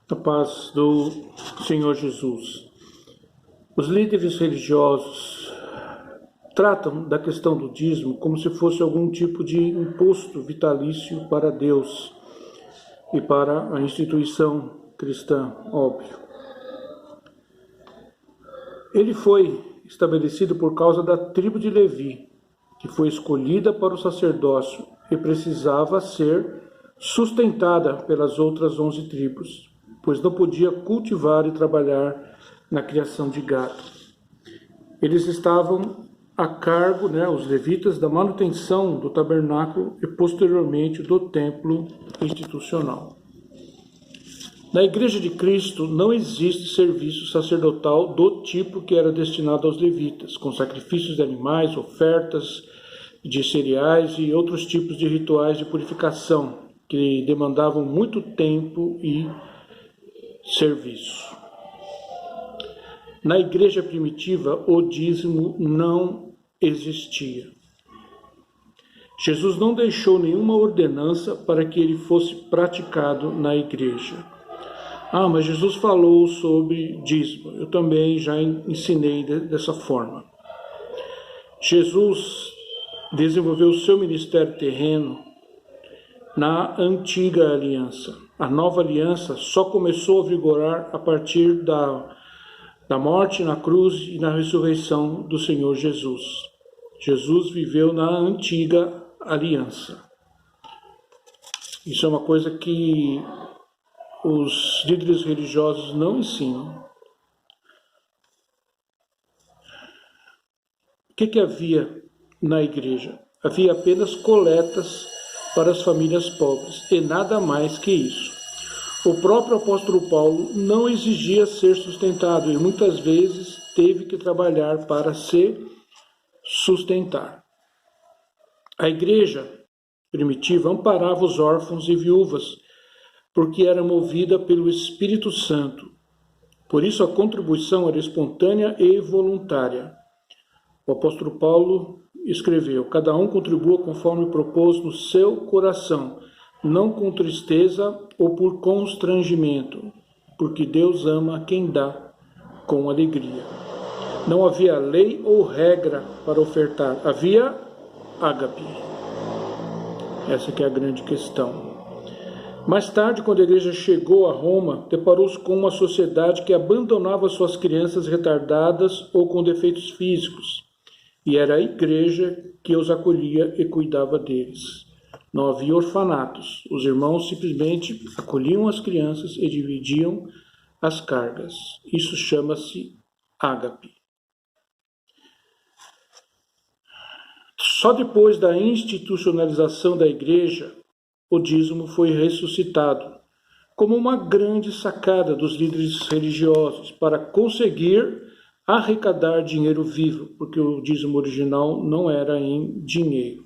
A paz do Senhor Jesus. Os líderes religiosos tratam da questão do dízimo como se fosse algum tipo de imposto vitalício para Deus e para a instituição cristã, óbvio. Ele foi estabelecido por causa da tribo de Levi, que foi escolhida para o sacerdócio e precisava ser sustentada pelas outras 11 tribos, pois não podia cultivar e trabalhar na criação de gado. Eles estavam a cargo, os levitas, da manutenção do tabernáculo e posteriormente do templo institucional. Na Igreja de Cristo não existe serviço sacerdotal do tipo que era destinado aos levitas, com sacrifícios de animais, ofertas de cereais e outros tipos de rituais de purificação que demandavam muito tempo e serviço. Na igreja primitiva, o dízimo não existia. Jesus não deixou nenhuma ordenança para que ele fosse praticado na igreja. Mas Jesus falou sobre dízimo. Eu também já ensinei dessa forma. Jesus desenvolveu o seu ministério terreno na antiga aliança. A nova aliança só começou a vigorar a partir da morte na cruz e na ressurreição do Senhor Jesus. Jesus viveu na antiga aliança. Isso é uma coisa que os líderes religiosos não ensinam. O que havia na igreja? Havia apenas coletas para as famílias pobres, e nada mais que isso. O próprio apóstolo Paulo não exigia ser sustentado e muitas vezes teve que trabalhar para se sustentar. A igreja primitiva amparava os órfãos e viúvas, porque era movida pelo Espírito Santo. Por isso a contribuição era espontânea e voluntária. O apóstolo Paulo escreveu: cada um contribua conforme propôs no seu coração, não com tristeza ou por constrangimento, porque Deus ama quem dá com alegria. Não havia lei ou regra para ofertar, havia ágape. Essa que é a grande questão. Mais tarde, quando a igreja chegou a Roma, deparou-se com uma sociedade que abandonava suas crianças retardadas ou com defeitos físicos, e era a igreja que os acolhia e cuidava deles. Não havia orfanatos. Os irmãos simplesmente acolhiam as crianças e dividiam as cargas. Isso chama-se ágape. Só depois da institucionalização da igreja, o dízimo foi ressuscitado como uma grande sacada dos líderes religiosos para conseguir arrecadar dinheiro vivo, porque o dízimo original não era em dinheiro.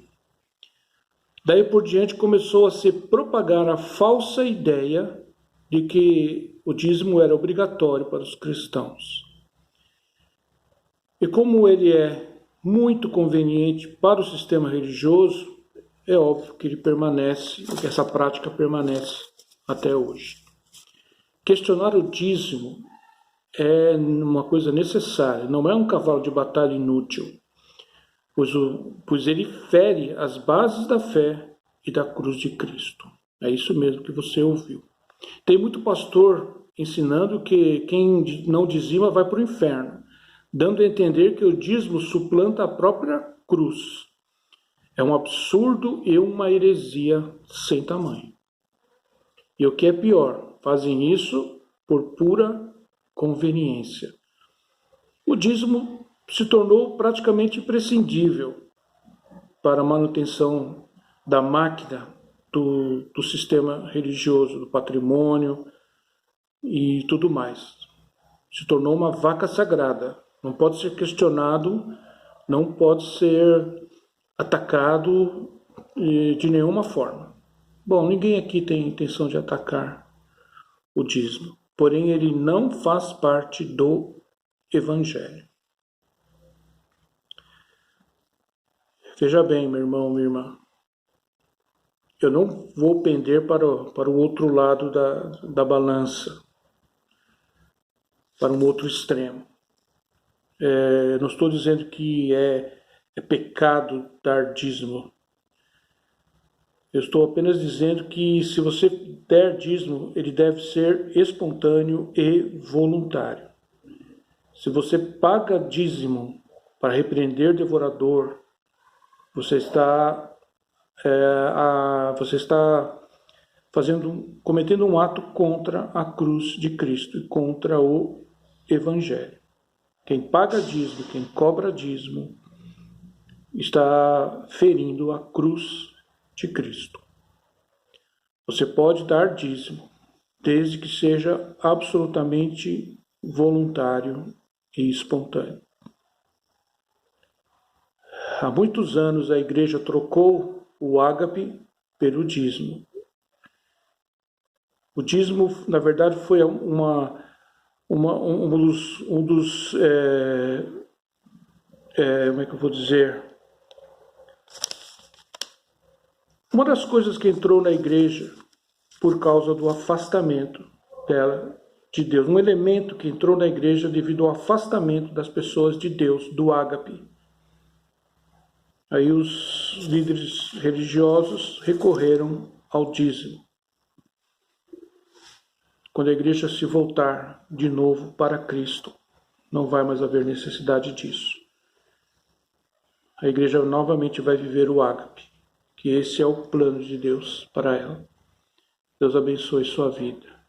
Daí por diante começou a se propagar a falsa ideia de que o dízimo era obrigatório para os cristãos. E como ele é muito conveniente para o sistema religioso, é óbvio que ele permanece, que essa prática permanece até hoje. Questionar o dízimo é uma coisa necessária, não é um cavalo de batalha inútil, pois ele fere as bases da fé e da cruz de Cristo. É isso mesmo que você ouviu. Tem muito pastor ensinando que quem não dizima vai para o inferno, dando a entender que o dízimo suplanta a própria cruz. É um absurdo e uma heresia sem tamanho. E o que é pior, fazem isso por pura conveniência. O dízimo se tornou praticamente imprescindível para a manutenção da máquina do sistema religioso, do patrimônio e tudo mais. Se tornou uma vaca sagrada. Não pode ser questionado, não pode ser atacado de nenhuma forma. Bom, ninguém aqui tem intenção de atacar o dízimo, porém ele não faz parte do Evangelho. Veja bem, meu irmão, minha irmã, eu não vou pender para o outro lado da balança. para um outro extremo. Não estou dizendo que é pecado dar dízimo. Eu estou apenas dizendo que se você der dízimo, ele deve ser espontâneo e voluntário. Se você paga dízimo para repreender devorador, você está cometendo um ato contra a cruz de Cristo e contra o Evangelho. Quem paga dízimo, quem cobra dízimo, está ferindo a cruz de Cristo. Você pode dar dízimo, desde que seja absolutamente voluntário e espontâneo. Há muitos anos a igreja trocou o ágape pelo dízimo. O dízimo, na verdade, foi um dos como é que eu vou dizer? Uma das coisas que entrou na igreja por causa do afastamento dela de Deus, um elemento que entrou na igreja devido ao afastamento das pessoas de Deus, do ágape. Aí os líderes religiosos recorreram ao dízimo. Quando a igreja se voltar de novo para Cristo, não vai mais haver necessidade disso. A igreja novamente vai viver o ágape, que esse é o plano de Deus para ela. Deus abençoe sua vida.